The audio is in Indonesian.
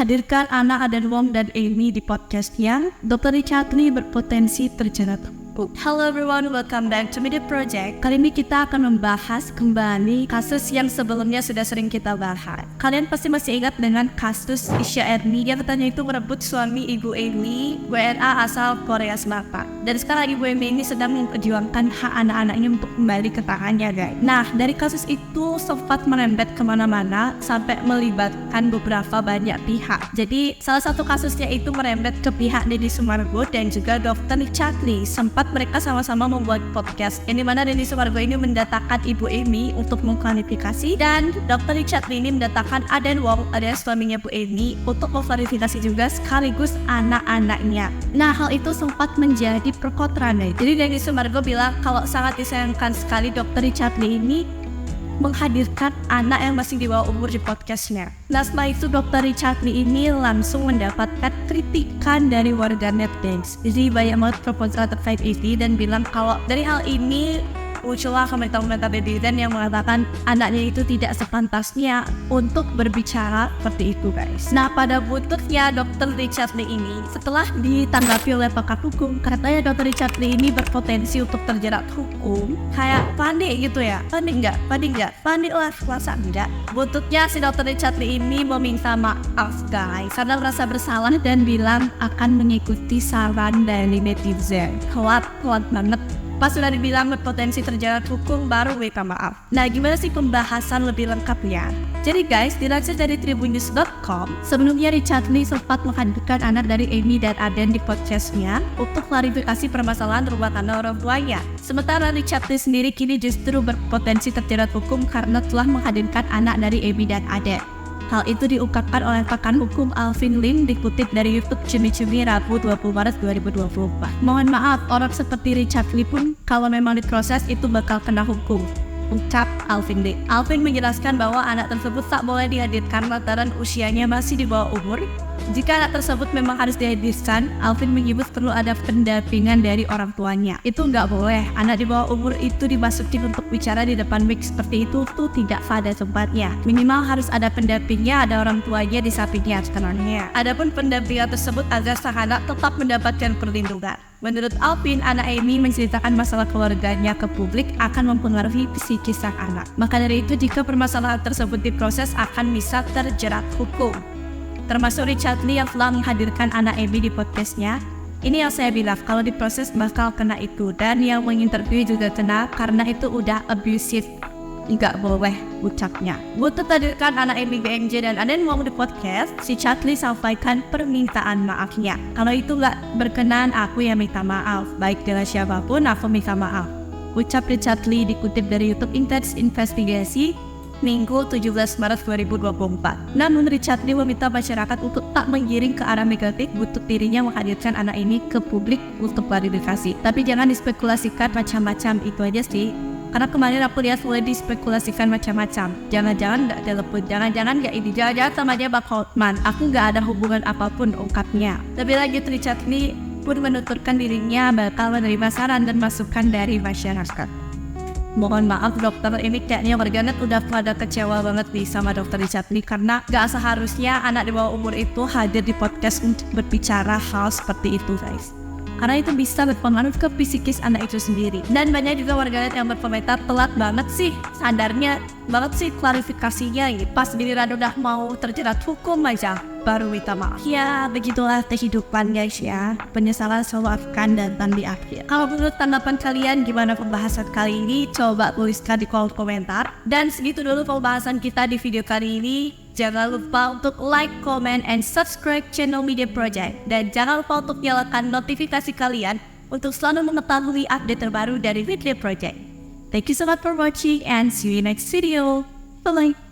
hadirkan Anna Adenwong dan Amy di podcastnya Dr. Richard Lee berpotensi terjerat hukum. Hello everyone, welcome back to Media Project. Kali ini kita akan membahas kembali kasus yang sebelumnya sudah sering kita bahas. Kalian pasti masih ingat dengan kasus Isya Erni yang katanya itu merebut suami Ibu Amy, WNA asal Korea Selatan. Dan sekarang Ibu Amy ini sedang memperjuangkan hak anak-anaknya untuk kembali ke tangannya, guys. Nah, dari kasus itu sempat merembet kemana-mana sampai melibatkan beberapa banyak pihak. Jadi, salah satu kasusnya itu merembet ke pihak Deddy Sumargo dan juga Dr. Richard Lee. Sempat mereka sama-sama membuat podcast yang dimana Deddy Sumargo ini mendatangkan Ibu Amy untuk mengklarifikasi, dan Dr. Richard Lee ini mendatangkan Adenwong alias suaminya Bu Amy untuk mengklarifikasi juga sekaligus anak-anaknya. Nah, hal itu sempat menjadi perkotaran. Jadi Deddy Sumargo bilang kalau sangat disayangkan sekali Dr. Richard Lee ini menghadirkan anak yang masih di bawah umur di podcastnya. Nah, setelah itu Dr. Richard Lee ini langsung mendapatkan kritikan dari warganet, guys. Jadi banyak banget proposal terkait ini dan bilang kalau dari hal ini muncullah komentar-komentar netizen yang mengatakan anaknya itu tidak sepantasnya untuk berbicara seperti itu, guys. Nah, pada buntutnya Dr. Richard Lee ini setelah ditanggapi oleh pakar hukum, katanya Dr. Richard Lee ini berpotensi untuk terjerat hukum. Kayak panik gitu ya. Panik lah, masa enggak? Buntutnya si Dr. Richard Lee ini meminta maaf, guys, karena merasa bersalah dan bilang akan mengikuti saran dari netizen. Kuat banget. Pas sudah dibilang berpotensi terjerat hukum, baru minta maaf. Nah, gimana sih pembahasan lebih lengkapnya? Jadi guys, dilansir dari tribunnews.com, sebelumnya Richard Lee sempat menghadirkan anak dari Amy dan Aden di podcastnya untuk klarifikasi permasalahan rumah tangga orang tuanya. Sementara Richard Lee sendiri kini justru berpotensi terjerat hukum karena telah menghadirkan anak dari Amy dan Aden. Hal itu diungkapkan oleh pakar hukum Alvin Lim dikutip dari YouTube Cumi-Cumi Rabu 20 Maret 2024. Mohon maaf, orang seperti Richard Lee pun kalau memang diproses itu bakal kena hukum, ucap Alvin Lim. Alvin menjelaskan bahwa anak tersebut tak boleh dihadirkan lantaran usianya masih di bawah umur. Jika anak tersebut memang harus dihadirkan, Alvin menyebut perlu ada pendampingan dari orang tuanya. Itu nggak boleh, anak di bawah umur itu dimasukin untuk bicara di depan mic seperti itu tuh tidak pada tempatnya. Minimal harus ada pendampingnya, ada orang tuanya di sampingnya sebenarnya. Adapun pendampingan tersebut agar sang anak tetap mendapatkan perlindungan. Menurut Alvin, anak Amy menceritakan masalah keluarganya ke publik akan mempengaruhi psikis sang anak. Maka dari itu, jika permasalahan tersebut diproses akan bisa terjerat hukum. Termasuk Richard Lee yang telah menghadirkan anak Amy di podcastnya. Ini yang saya bilang, kalau diproses bakal kena itu. Dan yang menginterview juga kena karena itu udah abusive. Nggak boleh ucapnya. Untuk hadirkan anak Amy, BMJ, dan Adenwong di podcast, si Richard Lee sampaikan permintaan maafnya. Kalau itu nggak berkenan, aku yang minta maaf. Baik dengan siapapun, aku minta maaf, ucap Richard Lee dikutip dari YouTube Intense Investigasi Minggu 17 Maret 2024. Namun Richard Lee meminta masyarakat untuk tak menggiring ke arah negatif untuk dirinya menghadirkan anak ini ke publik untuk klarifikasi. Tapi jangan dispekulasikan macam-macam, itu aja sih. Karena kemarin aku lihat mulai dispekulasikan macam-macam. Jangan-jangan gak telepon, jangan-jangan gak ini, jangan-jangan sama dia Bang Hotman. Aku gak ada hubungan apapun, ungkapnya. Lebih lanjut, Richard Lee pun menuturkan dirinya bakal menerima saran dan masukan dari masyarakat. Mohon maaf dokter, ini kayaknya warganet udah pada kecewa banget nih sama Dr. Richard Lee karena gak seharusnya anak di bawah umur itu hadir di podcast untuk berbicara hal seperti itu, guys. Karena itu bisa berpengaruh ke psikis anak itu sendiri. Dan banyak juga warganet yang berkomentar, telat banget sih, sadarnya banget sih klarifikasinya gitu. Pas giliran udah mau terjerat hukum aja baru minta maaf. Ya, begitulah kehidupan, guys ya. Penyesalan selalu akan datang di akhir. Kalau menurut tanggapan kalian gimana pembahasan kali ini? Coba tuliskan di kolom komentar. Dan segitu dulu pembahasan kita di video kali ini. Jangan lupa untuk like, comment, and subscribe channel Media Project. Dan jangan lupa untuk nyalakan notifikasi kalian untuk selalu mengetahui update terbaru dari Media Project. Thank you so much for watching and see you next video. Bye-bye.